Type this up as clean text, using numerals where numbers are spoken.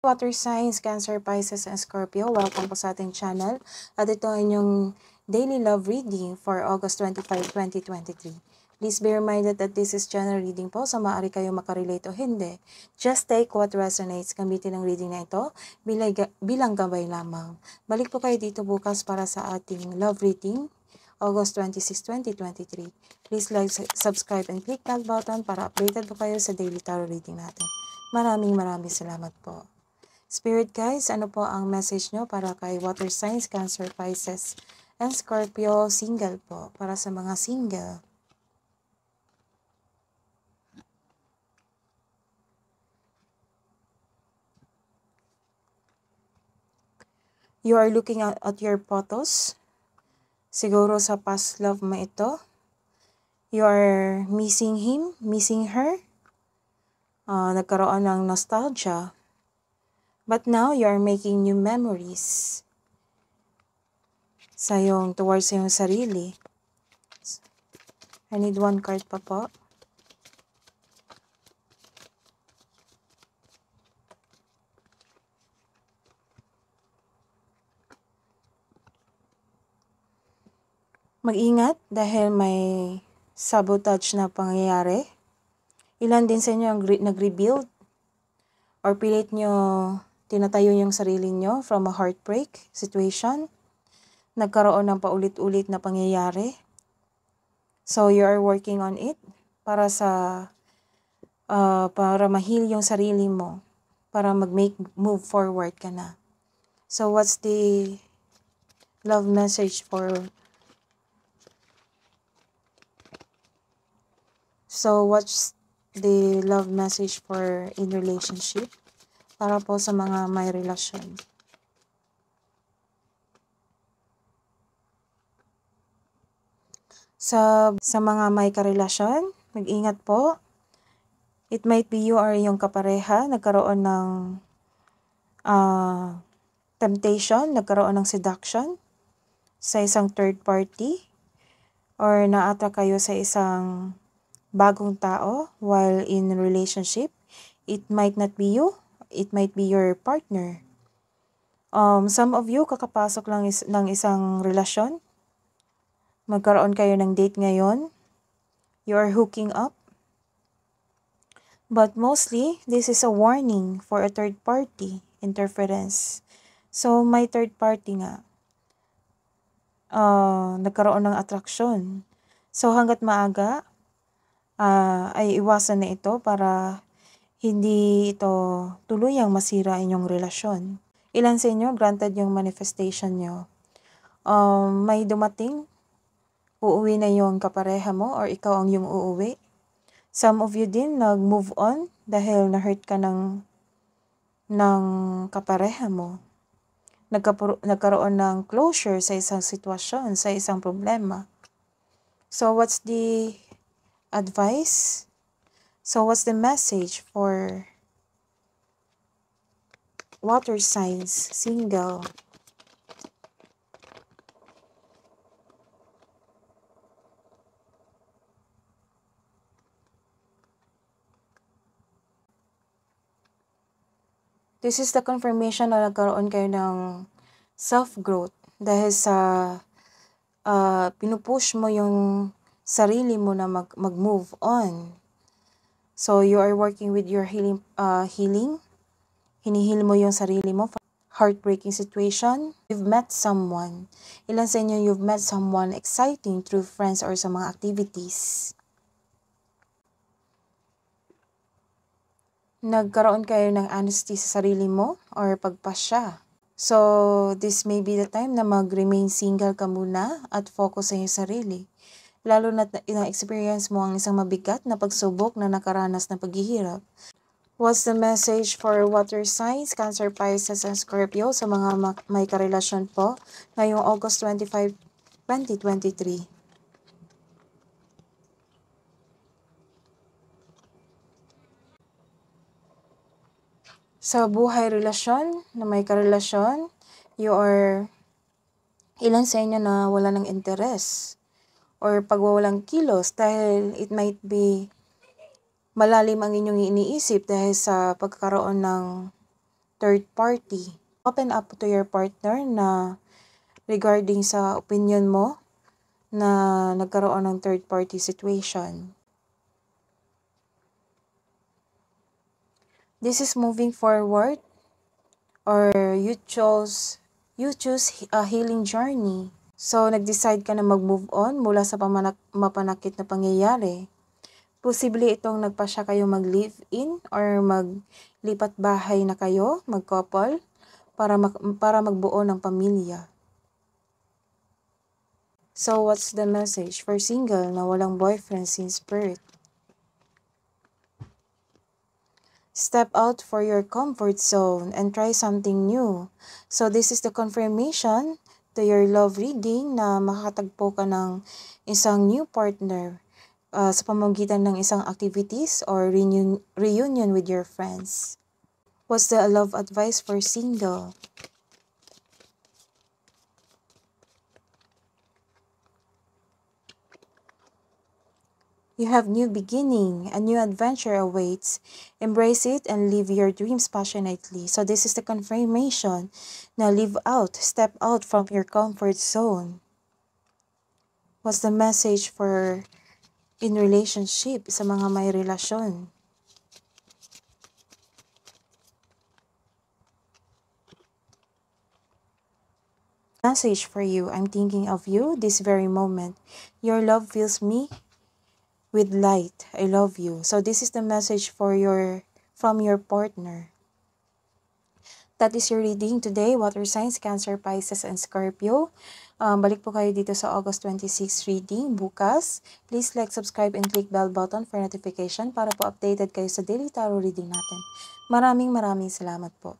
Water signs, Cancer, Pisces, and Scorpio. Welcome po sa ating channel. At ito ay inyong daily love reading for August 25, 2023. Please be reminded that this is general reading po, so maaari kayo makarelate o hindi. Just take what resonates. Gamitin ang reading na ito bilang gabay lamang. Balik po kayo dito bukas para sa ating love reading, August 26, 2023. Please like, subscribe, and click that button para updated po kayo sa daily tarot reading natin. Maraming salamat po. Spirit guys, ano po ang message nyo para kay water signs, Cancer, Pisces, and Scorpio single po, para sa mga single? You are looking at your photos. Siguro sa past love mo ito. You are missing him, missing her. Nagkaroon ng nostalgia. But now, you are making new memories towards sa iyong sarili. I need one card pa po. Mag-ingat dahil may sabotage na pangyayari. Ilan din sa inyo ang nag-rebuild or pilit nyo tinatayo yung sarili nyo from a heartbreak situation. Nagkaroon ng paulit-ulit na pangyayari. So you are working on it para ma-heal yung sarili mo, para mag-make move forward ka na. So what's the love message for in relationship para po sa mga may relasyon? Sa mga may karelasyon, mag-ingat po. It might be you or yung kapareha nagkaroon ng temptation, nagkaroon ng seduction sa isang third party, or na-attract kayo sa isang bagong tao while in relationship. It might not be you, it might be your partner. Some of you kakapasok lang ng isang relasyon. Magkaroon kayo ng date ngayon. You are hooking up. But mostly, this is a warning for a third party interference. So, may third party nga. Nagkaroon ng attraction. So, hanggat maaga, ay iwasan na ito para hindi ito tuluyang masira inyong relasyon. Ilan sa inyo, granted yung manifestation nyo. May dumating, uuwi na yung kapareha mo or ikaw ang yung uuwi. Some of you din nag-move on dahil na-hurt ka ng kapareha mo. Nagkaroon ng closure sa isang sitwasyon, sa isang problema. So what's the advice? So what's the message for water signs, single? This is the confirmation na nagkaroon kayo ng self-growth dahil sa pinupush mo yung sarili mo na mag-move on. So, you are working with your healing. Hinihil mo yung sarili mo from heartbreaking situation. You've met someone. Ilan sa inyo you've met someone exciting through friends or sa mga activities. Nagkaroon kayo ng honesty sa sarili mo or pagpasya. So, this may be the time na mag-remain single ka muna at focus sa iyong sarili. Lalo na na-experience mo ang isang mabigat na pagsubok na nakaranas ng paghihirap. What's the message for water signs, Cancer, Pisces, and Scorpio sa mga may karelasyon po ngayong August 25, 2023? Sa buhay relasyon, na may karelasyon, ilan sa inyo na wala ng interes or pagwawalang kilos dahil it might be malalim ang inyong iniisip dahil sa pagkakaroon ng third party. Open up to your partner na regarding sa opinion mo na nagkaroon ng third party situation. This is moving forward, or you choose a healing journey. So, nag-decide ka na mag-move on mula sa mapanakit na pangyayari. Posible itong nagpasya kayo mag-live-in or maglipat bahay na kayo, mag-couple, para magbuo ng pamilya. So, what's the message for single na walang boyfriend since birth? Step out for your comfort zone and try something new. So, this is the confirmation to your love reading na makakatagpo ka ng isang new partner sa pamamagitan ng isang activities or reunion with your friends. What's the love advice for single? You have new beginning, a new adventure awaits. Embrace it and live your dreams passionately. So this is the confirmation. Now live out, step out from your comfort zone. What's the message for in relationship sa mga may relasyon? Message for you, I'm thinking of you this very moment. Your love fills me with light. I love you. So this is the message from your partner. That is your reading today, water signs, Cancer, Pisces, and Scorpio. Balik po kayo dito sa August 26 reading bukas. Please like, subscribe, and click bell button for notification para po updated kayo sa daily tarot reading natin. Maraming salamat po.